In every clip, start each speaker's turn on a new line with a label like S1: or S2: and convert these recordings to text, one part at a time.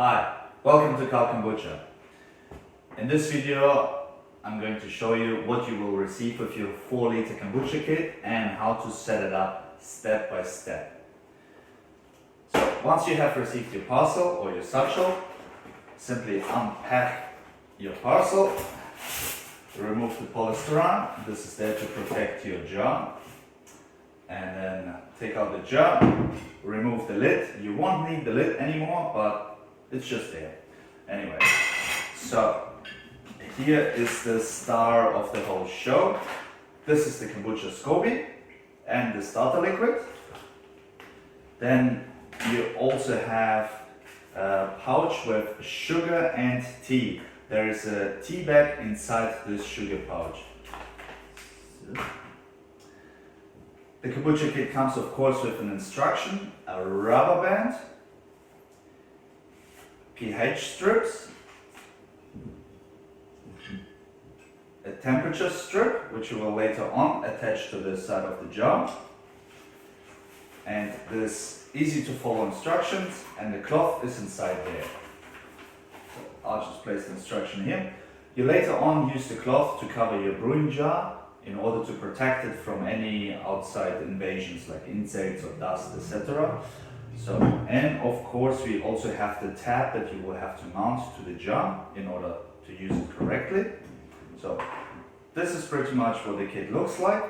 S1: Hi, welcome to Karl Kombucha. In this video, I'm going to show you what you will receive with your 4-liter kombucha kit and how to set it up step by step. So once you have received your parcel or your satchel, simply unpack your parcel, remove the polystyrene. This is there to protect your jar. And then take out the jar, remove the lid. You won't need the lid anymore, but it's just there. Anyway, so here is the star of the whole show. This is the kombucha SCOBY and the starter liquid. Then you also have a pouch with sugar and tea. There is a tea bag inside this sugar pouch. The kombucha kit comes of course with an instruction, a rubber band, pH strips, a temperature strip which you will later on attach to the side of the jar, and this easy to follow instructions, and the cloth is inside there. So I'll just place the instruction here. You later on use the cloth to cover your brewing jar in order to protect it from any outside invasions like insects or dust, etc. So, and of course we also have the tab that you will have to mount to the jar in order to use it correctly. So this is pretty much what the kit looks like.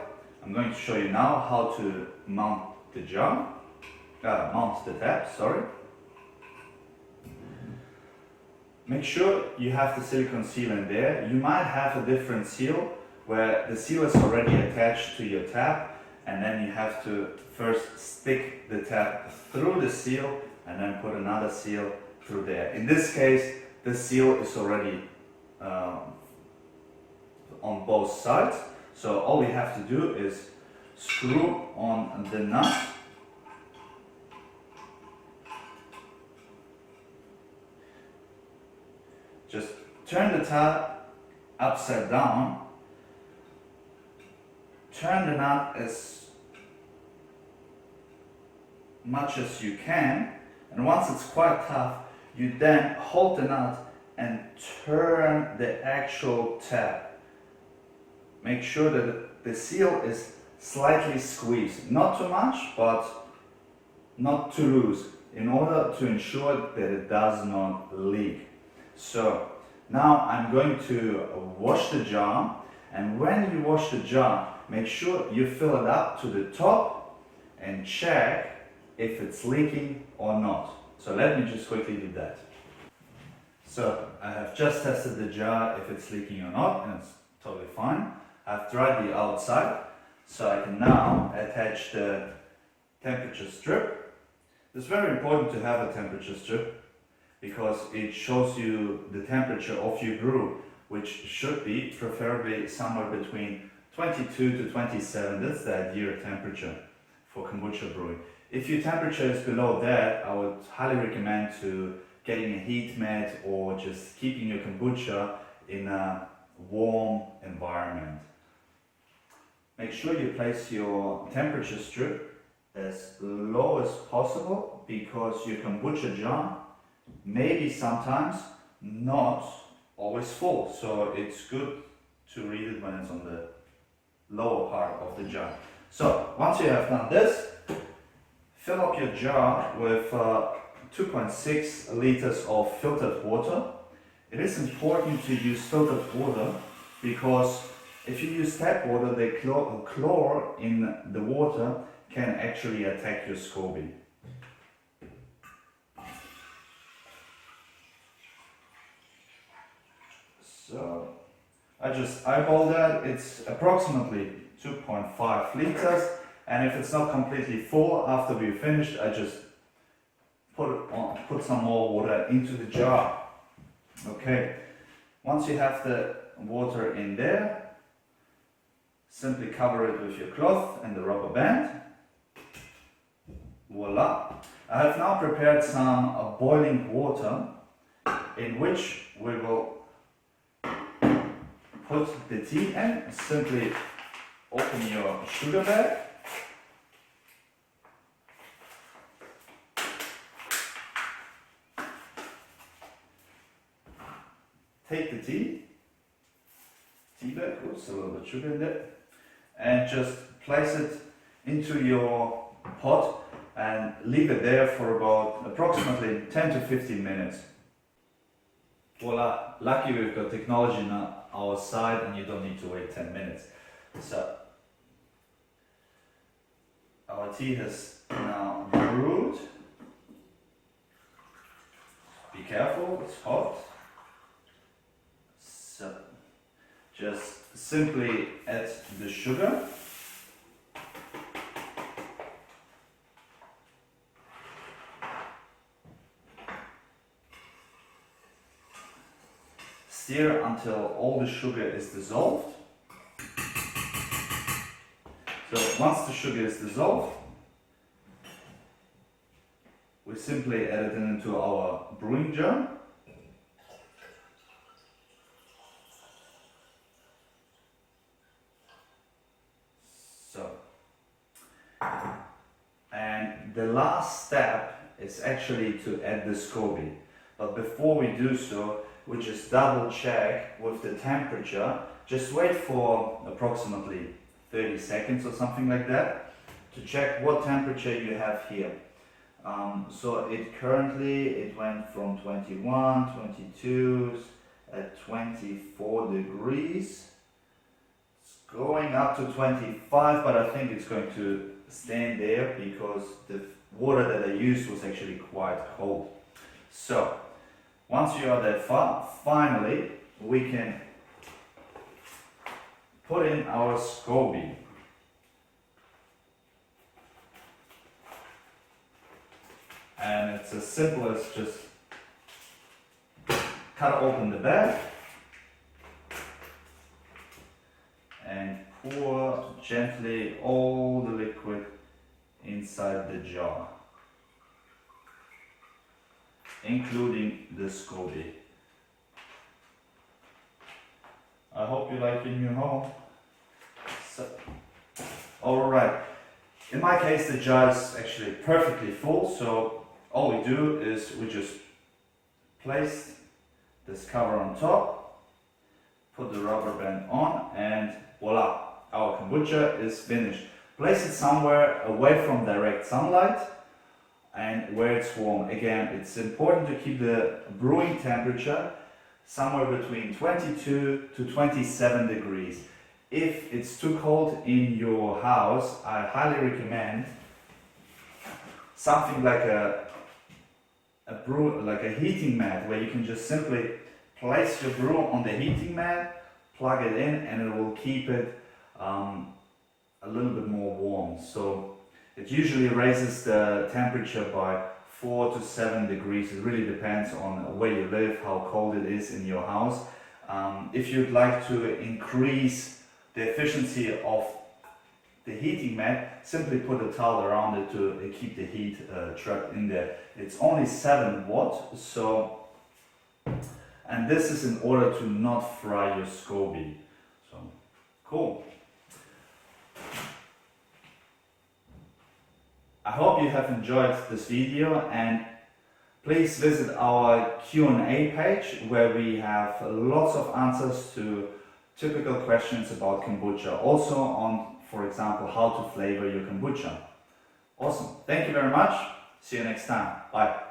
S1: I'm going to show you now how to mount the jar, mount the tab, sorry. Make sure you have the silicone seal in there. You might have a different seal where the seal is already attached to your tab, and then you have to first stick the tab through the seal and then put another seal through there. In this case, the seal is already on both sides, so all we have to do is screw on the nut. Just turn the tab upside down. Turn the nut as much as you can, and once it's quite tough, you then hold the nut and turn the actual tab. Make sure that the seal is slightly squeezed, not too much, but not too loose, in order to ensure that it does not leak. So now I'm going to wash the jar, and when you wash the jar, make sure you fill it up to the top and check if it's leaking or not. So let me just quickly do that. So I have just tested the jar if it's leaking or not, and it's totally fine. I've dried the outside, so I can now attach the temperature strip. It's very important to have a temperature strip because it shows you the temperature of your brew, which should be preferably somewhere between 22 to 27, that's the ideal temperature for kombucha brewing. If your temperature is below that, I would highly recommend to getting a heat mat or just keeping your kombucha in a warm environment. Make sure you place your temperature strip as low as possible because your kombucha jar may be sometimes not always full, so it's good to read it when it's on the lower part of the jar. So once you have done this, fill up your jar with 2.6 liters of filtered water. It is important to use filtered water because if you use tap water, the chlor in the water can actually attack your SCOBY. So I just eyeball that. It's approximately 2.5 liters, and if it's not completely full after we're finished, I just put some more water into the jar. Okay, once you have the water in there, simply cover it with your cloth and the rubber band. Voila! I have now prepared some boiling water in which we will put the tea in. Simply open your sugar bag, take the tea bag, oops, a little bit sugar in there, and just place it into your pot and leave it there for about approximately 10 to 15 minutes. Voila, lucky we've got technology on our side and you don't need to wait 10 minutes. So our tea has now brewed. Be careful, it's hot. So just simply add the sugar. Stir until all the sugar is dissolved. So once the sugar is dissolved, we simply add it into our brewing jar. So, and the last step is actually to add the SCOBY. But before we do so, we just double check with the temperature. Just wait for approximately 30 seconds or something like that to check what temperature you have here. So it currently went from 21, 22 at 24 degrees. It's going up to 25, but I think it's going to stand there because the water that I used was actually quite cold. So once you are that far, finally we can put in our SCOBY. And it's as simple as just cut open the bag and pour gently all the liquid inside the jar, including the SCOBY. I hope you like your new home. So, alright, in my case the jar is actually perfectly full, so all we do is we just place this cover on top, put the rubber band on, and voila, our kombucha is finished. Place it somewhere away from direct sunlight and where it's warm. Again, it's important to keep the brewing temperature somewhere between 22 to 27 degrees. If it's too cold in your house, I highly recommend something like a heating mat, where you can just simply place your brew on the heating mat, plug it in, and it will keep it a little bit more warm. So it usually raises the temperature by 4 to 7 degrees. It really depends on where you live, how cold it is in your house. If you'd like to increase the efficiency of the heating mat, simply put a towel around it to keep the heat trapped in there. It's only 7 watt, so, and this is in order to not fry your SCOBY. So, cool. I hope you have enjoyed this video, and please visit our Q&A page where we have lots of answers to typical questions about kombucha. Also on, for example, how to flavor your kombucha. Awesome. Thank you very much. See you next time. Bye.